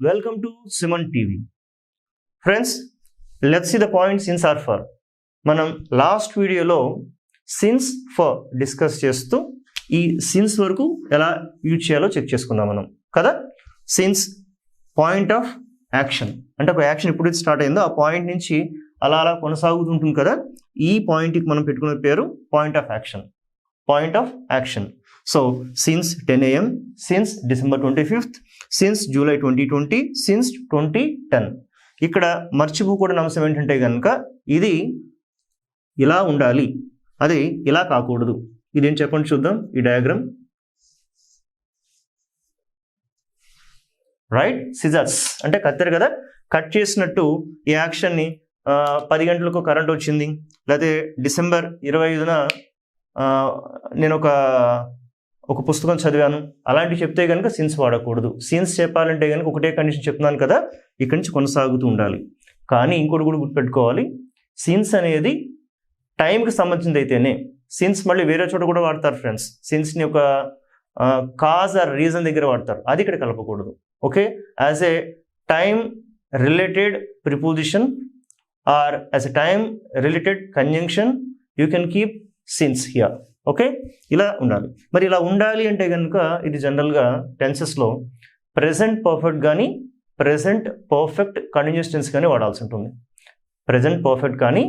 Welcome to SumanTV. Friends, let's see the points since or for. మనం last వీడియోలో since for discuss చేస్తూ ఈ since వరకు ఎలా యూజ్ చేయాలో చెక్ చేసుకుందాం మనం కదా. సిన్స్ పాయింట్ ఆఫ్ యాక్షన్ అంటే ఒక యాక్షన్ ఎప్పుడు స్టార్ట్ అయిందో ఆ పాయింట్ నుంచి అలా అలా కొనసాగుతుంటుంది కదా. ఈ పాయింట్కి మనం పెట్టుకునే పేరు point of action. Point of action. So since 10 AM, since December 25th, since July 2020, since 2010. ఇక్కడ మర్చిపోకూడని అంశం ఏంటంటే కనుక ఇది ఇలా ఉండాలి, అది ఇలా కాకూడదు. ఇదేం చెప్పండి చూద్దాం ఈ డయాగ్రామ్. రైట్, సిజర్స్ అంటే కత్తెర కదా, కట్ చేసినట్టు ఈ యాక్షన్ని 10 గంటలకు కరెంట్ వచ్చింది, లేకపోతే December 25న నేను ఒక పుస్తకం చదివాను అలాంటివి చెప్తే కనుక సిన్స్ వాడకూడదు. సిన్స్ చెప్పాలంటే కనుక ఒకటే కండిషన్ చెప్తున్నాను కదా, ఇక్కడి నుంచి కొనసాగుతూ ఉండాలి. కానీ ఇంకోటి కూడా గుర్తుపెట్టుకోవాలి, సిన్స్ అనేది టైంకి సంబంధించింది అయితేనే. సిన్స్ మళ్ళీ వేరే చోట కూడా వాడతారు ఫ్రెండ్స్. సిన్స్ని ఒక కాజ్ ఆర్ రీజన్ దగ్గర వాడతారు, అది ఇక్కడ కలపకూడదు. Okay, as a time related preposition or as a time related conjunction you can keep since here. Okay, ఇలా ఉండాలి. మరి ఇలా ఉండాలి అంటే కనుక ఇది జనరల్గా టెన్సెస్లో ప్రెజెంట్ పర్ఫెక్ట్ కానీ ప్రెజెంట్ పర్ఫెక్ట్ కంటిన్యూస్ టెన్స్ కానీ వాడాల్సి ఉంటుంది. ప్రెజెంట్ పర్ఫెక్ట్ కానీ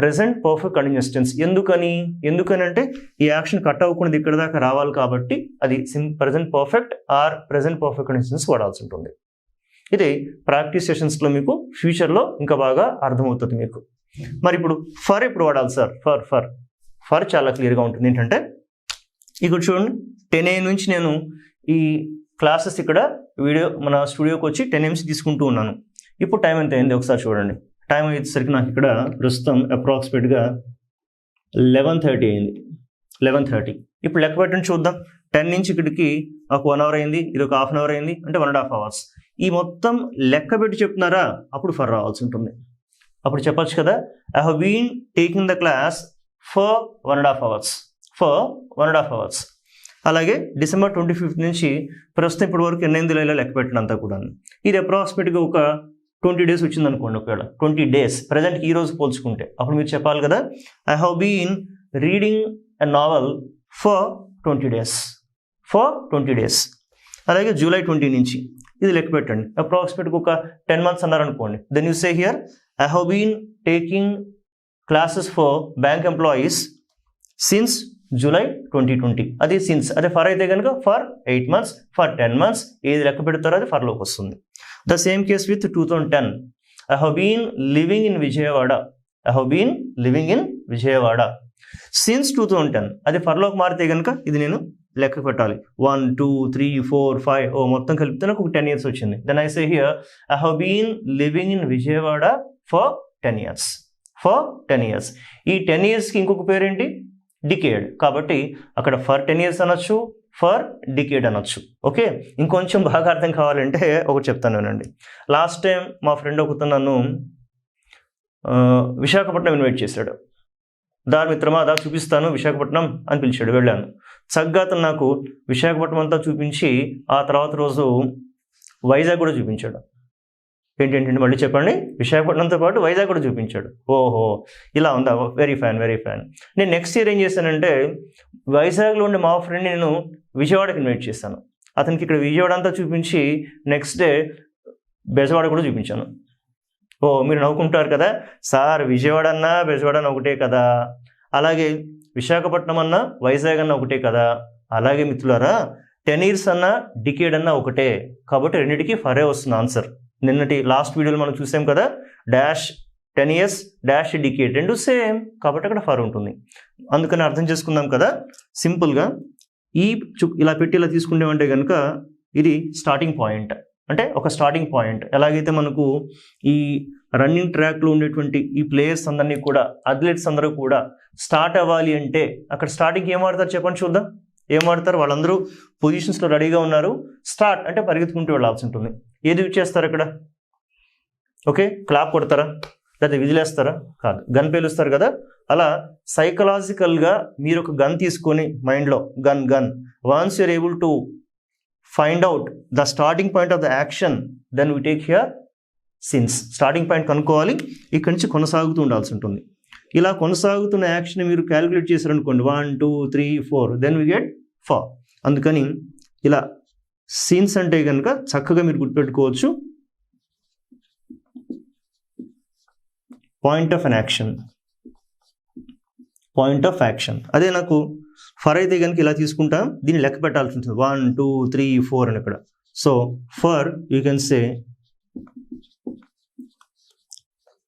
ప్రెజెంట్ పర్ఫెక్ట్ కంటిన్యూస్ టెన్స్. ఎందుకని అంటే ఈ యాక్షన్ కట్ అవ్వకుండా ఇక్కడ దాకా రావాలి కాబట్టి అది present perfect or present perfect continuous tense వాడాల్సి ఉంటుంది. ఇది ప్రాక్టీస్ సెషన్స్లో మీకు ఫ్యూచర్లో ఇంకా బాగా అర్థమవుతుంది మీకు. మరి ఇప్పుడు ఫర్ ఎప్పుడు వాడాలి సార్? ఫర్ చాలా క్లియర్గా ఉంటుంది. ఏంటంటే ఇక్కడ చూడండి, 10 AM నుంచి నేను ఈ క్లాసెస్ ఇక్కడ మన స్టూడియోకి వచ్చి 10 AM తీసుకుంటూ ఉన్నాను. ఇప్పుడు టైం ఎంత అయింది ఒకసారి చూడండి. టైం అయ్యేసరికి నాకు ఇక్కడ ప్రస్తుతం అప్రాక్సిమేట్గా 11:30 అయింది. 11:30. ఇప్పుడు లెక్క పెట్టండి చూద్దాం. 10 నుంచి ఇక్కడికి ఒక 1 hour అయింది, ఇది ఒక 1/2 hour అయింది, అంటే 1.5 hours. ఈ మొత్తం లెక్క పెట్టి చెప్తున్నారా, అప్పుడు ఫర్ రావాల్సి ఉంటుంది. అప్పుడు చెప్పచ్చు కదా, I have been taking the class for 1.5 hours. అలాగే December 25th నుంచి ప్రస్తుతం ఇప్పటి వరకు ఎన్నైంది ఇలా లెక్క పెట్టినంతా కూడా ఇది అప్రాక్సిమేట్గా ఒక 20 days వచ్చింది అనుకోండి. ఒకవేళ 20 days ప్రజెంట్కి ఈ రోజు పోల్చుకుంటే అప్పుడు మీరు చెప్పాలి కదా, I have been reading a novel for 20 days. అలాగే July 20 నుంచి ఇది లెక్క పెట్టండి, అప్రాక్సిమేట్గా ఒక 10 months అన్నారనుకోండి. Then you say here I have been taking classes for bank employees since July 2020. అది సిన్స్. అదే ఫర్ అయితే కనుక ఫర్ 8 months, ఫర్ 10 months, ఏది లెక్క పెడతారో అది ఫర్లోకి వస్తుంది. The same case with 2010. I have been living in Vijayawada since 2010. అది ఫర్లోకి మారితే కనుక ఇది నేను లెక్క పెట్టాలి. 1 2 3 4 5 మొత్తం కలిపితే నాకు ఒక 10 years వచ్చింది. Then I say here I have been living in Vijayawada for 10 years. ఈ 10 yearsకి ఇంకొక పేరేంటి, డికేడ్. కాబట్టి అక్కడ ఫర్ 10 years అనొచ్చు, ఫర్ డికేడ్ అనొచ్చు. ఓకే, ఇంకొంచెం బాగా అర్థం కావాలంటే ఒకటి చెప్తాను వినండి. లాస్ట్ టైం మా ఫ్రెండ్ ఒకతో నన్ను విశాఖపట్నం ఇన్వైట్ చేశాడు. మిత్రమా చూపిస్తాను విశాఖపట్నం అని పిలిచాడు. వెళ్ళాను. చక్కగా అతను నాకు విశాఖపట్నం అంతా చూపించి ఆ తర్వాత రోజు వైజాగ్ కూడా చూపించాడు. ఏంటంటే మళ్ళీ చెప్పండి, విశాఖపట్నంతో పాటు వైజాగ్ కూడా చూపించాడు. ఓహో, ఇలా ఉందా, వెరీ ఫైన్. నేను నెక్స్ట్ ఇయర్ ఏం చేశానంటే వైజాగ్లో ఉండే మా ఫ్రెండ్ నేను విజయవాడకి ఇన్వైట్ చేశాను. అతనికి ఇక్కడ విజయవాడ అంతా చూపించి నెక్స్ట్ డే బెజవాడ కూడా చూపించాను. మీరు నవ్వుకుంటారు కదా సార్, విజయవాడ అన్నా బెజవాడ అన్న ఒకటే కదా, అలాగే విశాఖపట్నం అన్నా వైజాగ్ అన్న ఒకటే కదా. అలాగే మిత్రులారా, 10 years అన్నా డికేడ్ అన్నా ఒకటే, కాబట్టి రెండింటికి ఫరే వస్తుంది ఆన్సర్. నిన్నటి లాస్ట్ వీడియోలో మనం చూసాం కదా, డాష్ 10 years డాష్ డికేడ్ రెండు సేమ్, కాబట్టి అక్కడ ఫర్ ఉంటుంది. అందుకని అర్థం చేసుకుందాం కదా సింపుల్గా. ఇలా పెట్టి ఇలా తీసుకునేవంటే కనుక ఇది స్టార్టింగ్ పాయింట్. అంటే ఒక స్టార్టింగ్ పాయింట్. ఎలాగైతే మనకు ఈ రన్నింగ్ ట్రాక్లో ఉండేటువంటి ఈ ప్లేయర్స్ అందరినీ కూడా, అథ్లెట్స్ అందరూ కూడా స్టార్ట్ అవ్వాలి అంటే అక్కడ స్టార్టింగ్ ఏం ఆడతారు చెప్పండి చూద్దాం. ఏం ఆడతారు? వాళ్ళందరూ పొజిషన్స్లో రెడీగా ఉన్నారు. స్టార్ట్ అంటే పరిగెత్తుకుంటూ వెళ్ళాల్సి ఉంటుంది. ఏది యూజ్ చేస్తారు అక్కడ? ఓకే, క్లాప్ కొడతారా, లేదా విజిలేస్తారా? కాదు, గన్ పేలుస్తారు కదా. అలా సైకలాజికల్గా మీరు ఒక గన్ తీసుకొని మైండ్లో gun once you're able to find out the starting point of the action, then we take here since. Starting point కనుక్కోవాలి, ఇక్కడి నుంచి కొనసాగుతూ ఉండాల్సి ఉంటుంది. ఇలా కొనసాగుతున్న యాక్షన్ మీరు క్యాలిక్యులేట్ చేశారనుకోండి 1 2 3 4 దెన్ వి గెట్ 4. అందుకని ఇలా సిన్స్ అంటే కనుక చక్కగా మీరు గుర్తుపెట్టుకోవచ్చు. Point of an action, point of action. అదే నాకు ఫర్ అయితే కనుక ఇలా తీసుకుంటాం, దీన్ని లెక్క పెట్టాల్సి ఉంటుంది 1 2 3 4 అని ఇక్కడ. So for you can say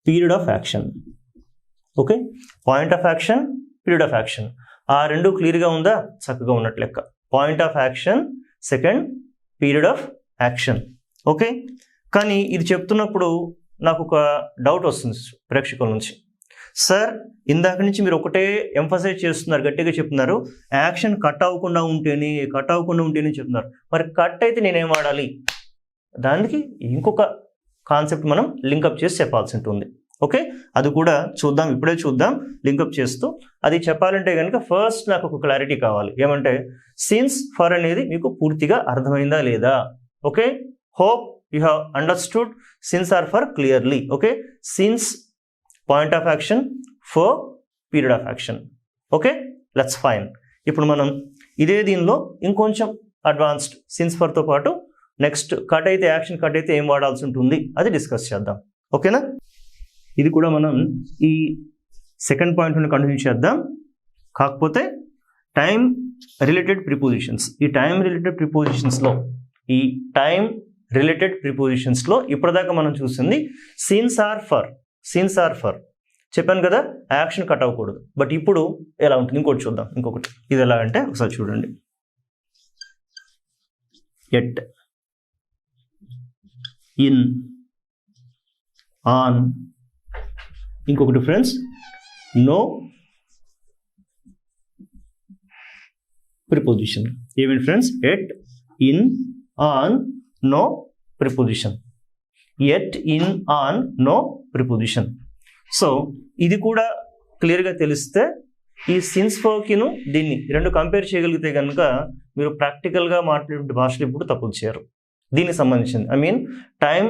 period of action. Okay, point of action, period of action, ఆ రెండు క్లియర్గా ఉందా? చక్కగా ఉన్నట్టు లెక్క. Point of action, second period of action. Okay, కానీ ఇది చెప్తున్నప్పుడు నాకు ఒక డౌట్ వస్తుంది ప్రేక్షకుల నుంచి. సార్, ఇందాక నుంచి మీరు ఒకటే ఎంఫసైజ్ చేస్తున్నారు, గట్టిగా చెప్తున్నారు, యాక్షన్ కట్ అవ్వకుండా ఉంటేనే చెప్తున్నారు. మరి కట్ అయితే నేనేం వాడాలి? దానికి ఇంకొక కాన్సెప్ట్ మనం లింకప్ చేసి చెప్పాల్సి ఉంటుంది. ఓకే, అది కూడా చూద్దాం, ఇప్పుడే చూద్దాం లింకప్ చేస్తూ. అది చెప్పాలంటే కనుక ఫస్ట్ నాకు ఒక క్లారిటీ కావాలి. ఏమంటే సిన్స్ ఫర్ అనేది మీకు పూర్తిగా అర్థమైందా లేదా? Okay, hope you have understood since or for clearly. Okay, since point of action, for period of action. Okay, let's fine. ఇప్పుడు మనం ఇదే దీనిలో ఇంకొంచెం అడ్వాన్స్డ్ సిన్స్ ఫర్తో పాటు నెక్స్ట్ కట్ అయితే, యాక్షన్ కట్ అయితే ఏం వాడాల్సి ఉంటుంది అది డిస్కస్ చేద్దాం. ఓకేనా? ఇది కూడా మనం ఈ సెకండ్ పాయింట్ని కంటిన్యూ చేద్దాం. కాకపోతే టైం రిలేటెడ్ ప్రిపోజిషన్స్, ఈ టైం రిలేటెడ్ ప్రిపోజిషన్స్లో ఇప్పటిదాకా మనం చూసింది సిన్స్ ఆర్ ఫర్. చెప్పాను కదా, యాక్షన్ కట్ అవ్వకూడదు. బట్ ఇప్పుడు ఎలా ఉంటుంది ఇంకోటి చూద్దాం. ఇంకొకటి ఇది ఎలా అంటే ఒకసారి చూడండి. At, in, on. ఇంకొకటి ఫ్రెండ్స్, నో ప్రిపోజిషన్. ఏమిటి friends? At, in, on, no preposition. At, in, on, no preposition. So ఇది కూడా క్లియర్గా తెలిస్తే ఈ సిన్స్ ఫర్కిను దీన్ని రెండు కంపేర్ చేయగలిగితే కనుక మీరు ప్రాక్టికల్గా మాట్లాడే భాషలు ఇప్పుడు తప్పులు చేయరు. దీనికి సంబంధించింది, I mean time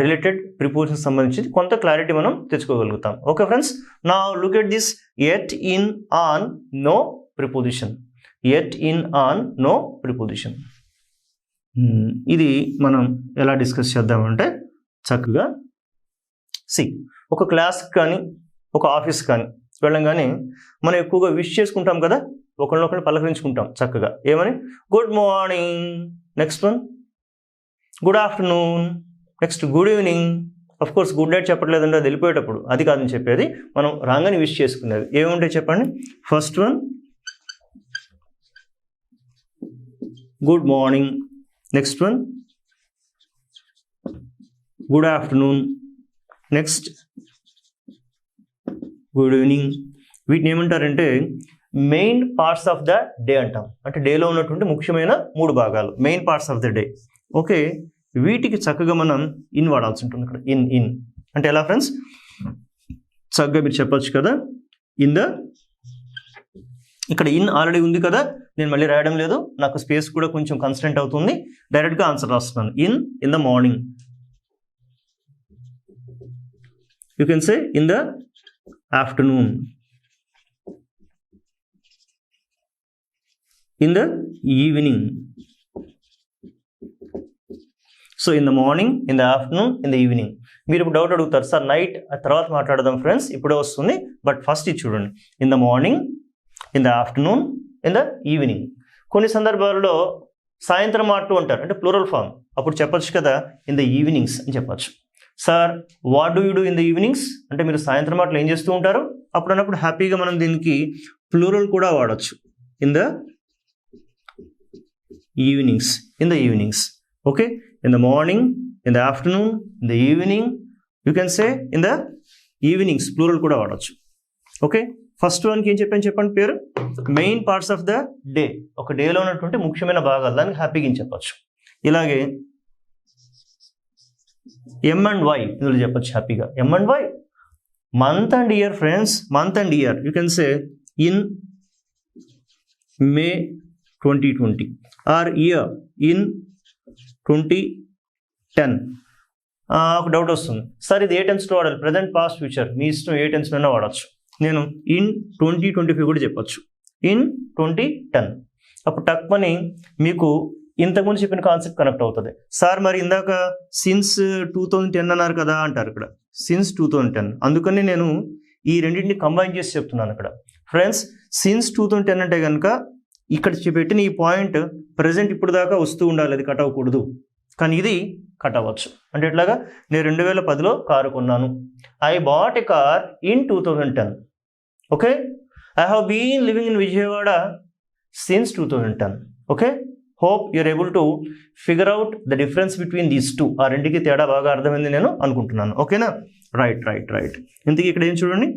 related preposition సంబంధించి కొంత క్లారిటీ మనం తెచ్చుకోగలుగుతాం. ఓకే ఫ్రెండ్స్, నా look at this at, in, on, no preposition. At, in, on, no preposition. ఇది మనం ఎలా డిస్కస్ చేద్దామంటే చక్కగా ఒక క్లాస్కి కానీ ఒక ఆఫీస్ కానీ వెళ్ళంగానే మనం ఎక్కువగా విష్ చేసుకుంటాం కదా, ఒకరినొకరిని పలకరించుకుంటాం చక్కగా. ఏమని? Good morning, next one good afternoon, next good evening. Of course good night చెప్పట్లేదంటే అది వెళ్ళిపోయేటప్పుడు, అది కాదని చెప్పేది. మనం రాగానే విష్ చేసుకునేది ఏముంటాయి చెప్పండి? First one good morning, next one good afternoon, next good evening. వీటిని ఏమంటారంటే main parts of the day అంటాం. అంటే డేలో ఉన్నటువంటి ముఖ్యమైన 3 భాగాలు, main parts of the day. Okay, వీటికి చక్కగా మనం ఇన్ వాడాల్సి ఉంటుంది. ఇక్కడ ఇన్ అంటే ఎలా ఫ్రెండ్స్? చక్కగా మీరు చెప్పొచ్చు కదా, ఇక్కడ ఇన్ ఆల్రెడీ ఉంది కదా, నేను మళ్ళీ రాయడం లేదు, నాకు స్పేస్ కూడా కొంచెం కన్స్టెంట్ అవుతుంది, డైరెక్ట్గా ఆన్సర్ రాస్తున్నాను. In the morning. You can say in the afternoon, in the evening. So in the morning, in the afternoon, in the evening. మీరు ఇప్పుడు డౌట్ అడుగుతారు, సార్ నైట్ తర్వాత మాట్లాడదాం ఫ్రెండ్స్, ఇప్పుడే వస్తుంది. బట్ ఫస్ట్ ఇది చూడండి, in the morning, in the afternoon, in the evening. కొన్ని సందర్భాల్లో సాయంత్రం మాటలు అంటారు, అంటే ప్లూరల్ ఫామ్. అప్పుడు చెప్పచ్చు కదా ఇన్ ద ఈవినింగ్స్ అని చెప్పచ్చు. Sir what do you do in the evenings అంటే మీరు సాయంత్రం మాటలు ఏం చేస్తూ ఉంటారు? అప్పుడు అన్నప్పుడు హ్యాపీగా మనం దీనికి ప్లూరల్ కూడా వాడచ్చు, in the evenings, in the evenings. Okay, in the morning, in the afternoon, in the evening, you can say in the evenings, plural కూడా వాడచ్చు. ఓకే, ఫస్ట్ వన్కి ఏం చెప్పండి పేరు? Main parts of the day, ఒక డేలో ఉన్నటువంటి ముఖ్యమైన భాగాలు, దానికి హ్యాపీగా ఏం చెప్పచ్చు. ఇలాగే ఎమ్ అండ్ వై ఇందులో చెప్పచ్చు హ్యాపీగా. M and Y, month and year friends, month and year. You can say in May 2020 or year in 2010. ఒక డౌట్ వస్తుంది, సార్ ఇది ఏ టెన్స్లో వాడాలి? ప్రజెంట్, పాస్ట్, ఫ్యూచర్ మీ ఇష్టం, ఏ టెన్స్లోనే వాడచ్చు. నేను ఇన్ 2025 కూడా చెప్పచ్చు, ఇన్ 2010. అప్పుడు టక్మని మీకు ఇంతకుముందు చెప్పిన కాన్సెప్ట్ కనెక్ట్ అవుతుంది. సార్ మరి ఇందాక సిన్స్ 2010 అన్నారు కదా అంటారు ఇక్కడ, సిన్స్ 2010. అందుకని నేను ఈ రెండింటిని కంబైన్ చేసి చెప్తున్నాను ఇక్కడ. ఫ్రెండ్స్, సిన్స్ 2010 అంటే కనుక ఇక్కడ పెట్టిన ఈ పాయింట్ ప్రజెంట్ ఇప్పుడు దాకా వస్తూ ఉండాలి, అది కట్ అవ్వకూడదు. కానీ ఇది కట్ అవ్వచ్చు. అంటే ఎట్లాగా, నేను 2010లో కారు కొన్నాను. I bought a car in 2010. Okay, I have been living in Vijayawada since 2010. Okay, hope you're able to figure out the difference between these two. ఆ రెండుకి తేడా బాగా అర్థమైంది నేను అనుకుంటున్నాను. ఓకేనా? రైట్. ఇంతకీ ఇక్కడ ఏం చూడండి.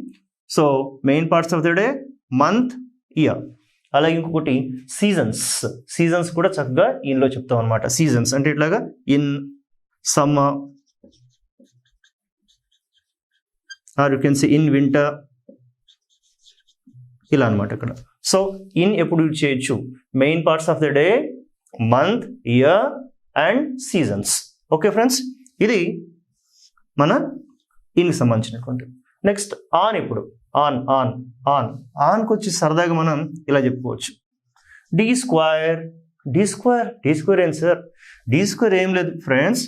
So main parts of the day, month, year. అలాగే ఇంకొకటి సీజన్స్ కూడా చక్కగా ఇన్లో చెప్తాం అనమాట. సీజన్స్ అంటే ఇట్లాగా in summer, or you can say in winter, ఇలా అనమాట ఇక్కడ. సో ఇన్ ఎప్పుడు యూజ్ చేయొచ్చు? Main parts of the day, month, year and seasons. Okay friends, ఇది మన ఇన్కి సంబంధించినటువంటి. Next on. ఇప్పుడు ఆన్కి వచ్చి సరదాగా మనం ఇలా చెప్పుకోవచ్చు, డి స్క్వేర్ ఏం సార్? డి స్క్వేర్ ఏం లేదు ఫ్రెండ్స్.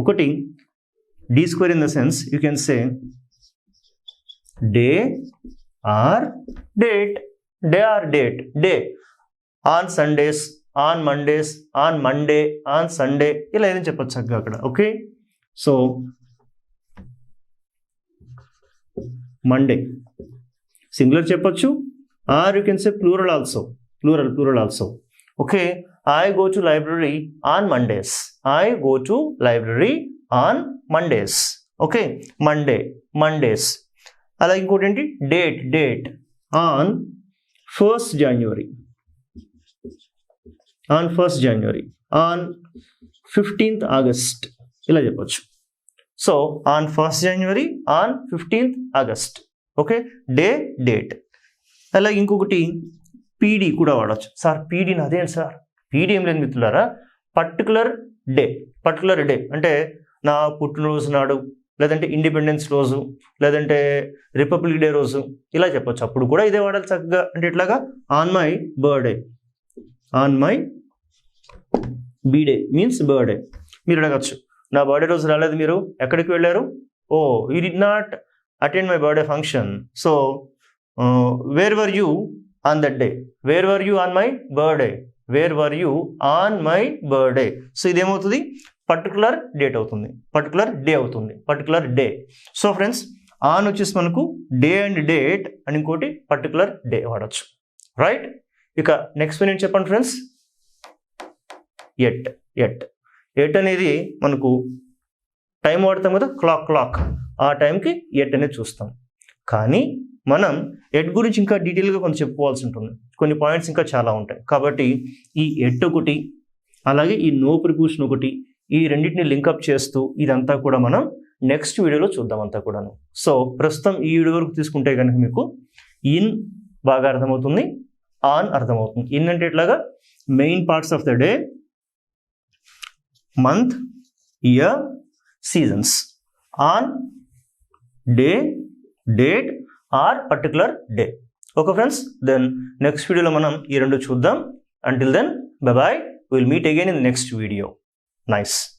ఒకటి D square in the sense you can say day or date. Day on Sundays, on Mondays, on Monday, on Sunday, ఇలా ఏదైనా చెప్పచ్చు చక్కగా అక్కడ. ఓకే, సో మండే సింగులర్ చెప్పొచ్చు, or you can say plural also. Okay, I go to library on Mondays. Okay, Mondays. అలాగే ఇంకోటి ఏంటి, date on 1st January, on 15th August, ఇలా చెప్పొచ్చు. So on 1st January, on 15th August. Okay, date. అలాగే ఇంకొకటి PD కూడా వాడచ్చు. Sir పీడీని అదేంటి సార్? పీడీ ఏం లేదు మిత్రులారా, పర్టికులర్ డే అంటే నా పుట్టినరోజు నాడు, లేదంటే ఇండిపెండెన్స్ రోజు, లేదంటే రిపబ్లిక్ డే రోజు, ఇలా చెప్పొచ్చు. అప్పుడు కూడా ఇదే వాడాలి చక్కగా. అంటే ఇట్లాగా on my birthday, BD means birthday. మీరు అడగచ్చు, నా బర్త్డే రోజు రాలేదు, మీరు ఎక్కడికి వెళ్ళారు? Oh, you did not attend my birthday function. So where were you on that day? Where were you on my birthday? So ఇదేమవుతుంది? పర్టికులర్ డేట్ అవుతుంది, particular day. So friends, on వచ్చేసి మనకు డే అండ్ డేట్ అని ఇంకోటి particular day వాడచ్చు. Right, ఇక next నేను చెప్పండి ఫ్రెండ్స్, ఎట్ అనేది మనకు టైం వాడతాం కదా, క్లాక్. ఆ టైంకి ఎట్ అనేది చూస్తాం. కానీ మనం ఎట్ గురించి ఇంకా డీటెయిల్గా కొంచెం చెప్పుకోవాల్సి ఉంటుంది. కొన్ని పాయింట్స్ ఇంకా చాలా ఉంటాయి. కాబట్టి ఈ ఎట్ ఒకటి, అలాగే ఈ నో ప్రిపోజిషన్ ఒకటి, ఈ రెండింటిని లింకప్ చేస్తూ ఇదంతా కూడా మనం నెక్స్ట్ వీడియోలో చూద్దాం అంతా కూడాను. సో ప్రస్తుతం ఈ వీడియో వరకు తీసుకుంటే కనుక మీకు ఇన్ బాగా అర్థమవుతుంది, ఆన్ అర్థమవుతుంది. ఇన్ అంటే ఇట్లాగా main parts of the day, month, year, seasons. On, day, date or particular day. Okay friends, then next వీడియోలో మనం ఈ రెండు చూద్దాం. Until then, bye-bye. We'll meet again in the next video. Nice.